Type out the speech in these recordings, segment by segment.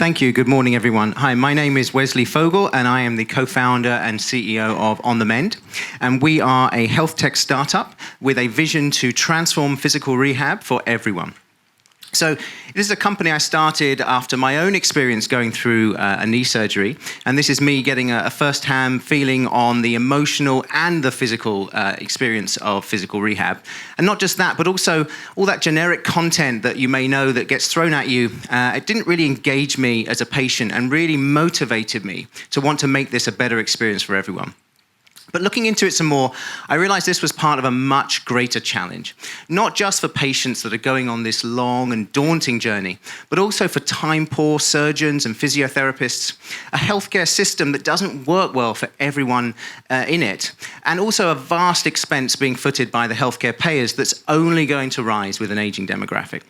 Thank you. Good morning, everyone. Hi, my name is Wesley Fogel, and I am the co-founder and CEO of On The Mend. And we are a health tech startup with a vision to transform physical rehab for everyone. So this is a company I started after my own experience going through a knee surgery. And this is me getting a first-hand feeling on the emotional and the physical experience of physical rehab. And not just that, but also all that generic content that you may know that gets thrown at you. It didn't really engage me as a patient and really motivated me to want to make this a better experience for everyone. But looking into it some more, I realized this was part of a much greater challenge, not just for patients that are going on this long and daunting journey, but also for time-poor surgeons and physiotherapists, a healthcare system that doesn't work well for everyone in it, and also a vast expense being footed by the healthcare payers that's only going to rise with an aging demographic.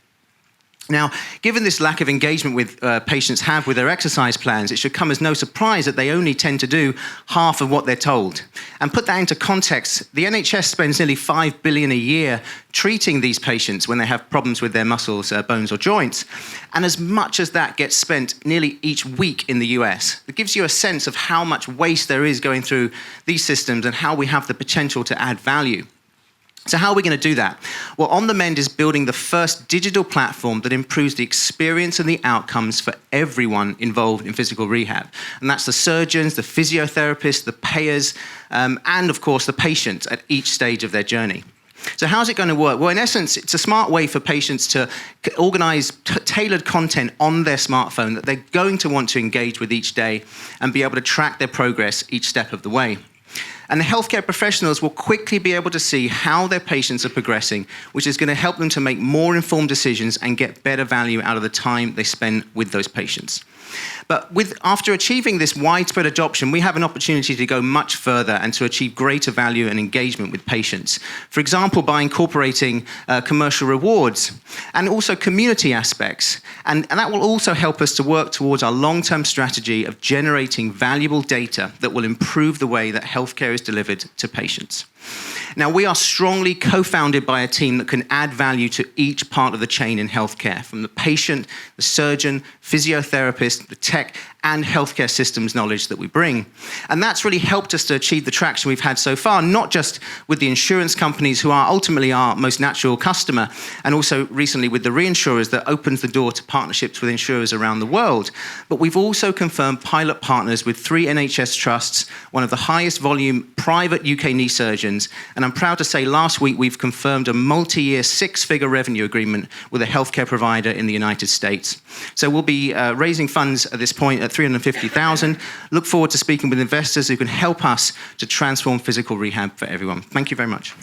Now, given this lack of engagement with patients have with their exercise plans, it should come as no surprise that they only tend to do half of what they're told. And put that into context, the NHS spends nearly $5 billion a year treating these patients when they have problems with their muscles, bones, or joints. And as much as that gets spent nearly each week in the US, it gives you a sense of how much waste there is going through these systems and how we have the potential to add value. So how are we going to do that? Well, On The Mend is building the first digital platform that improves the experience and the outcomes for everyone involved in physical rehab. And that's the surgeons, the physiotherapists, the payers, and of course the patients at each stage of their journey. So how's it going to work? Well, in essence, it's a smart way for patients to organize tailored content on their smartphone that they're going to want to engage with each day and be able to track their progress each step of the way. And the healthcare professionals will quickly be able to see how their patients are progressing, which is going to help them to make more informed decisions and get better value out of the time they spend with those patients. But after achieving this widespread adoption, we have an opportunity to go much further and to achieve greater value and engagement with patients. For example, by incorporating commercial rewards and also community aspects. And that will also help us to work towards our long-term strategy of generating valuable data that will improve the way that healthcare is delivered to patients. Now, we are strongly co-founded by a team that can add value to each part of the chain in healthcare, from the patient, the surgeon, physiotherapist, the tech, and healthcare systems knowledge that we bring. And that's really helped us to achieve the traction we've had so far, not just with the insurance companies who are ultimately our most natural customer, and also recently with the reinsurers that opens the door to partnerships with insurers around the world, but we've also confirmed pilot partners with 3 NHS trusts, one of the highest volume private UK knee surgeons, and I'm proud to say last week we've confirmed a multi-year 6-figure revenue agreement with a healthcare provider in the United States. So we'll be raising funds at this point at $350,000. Look forward to speaking with investors who can help us to transform physical rehab for everyone. Thank you very much.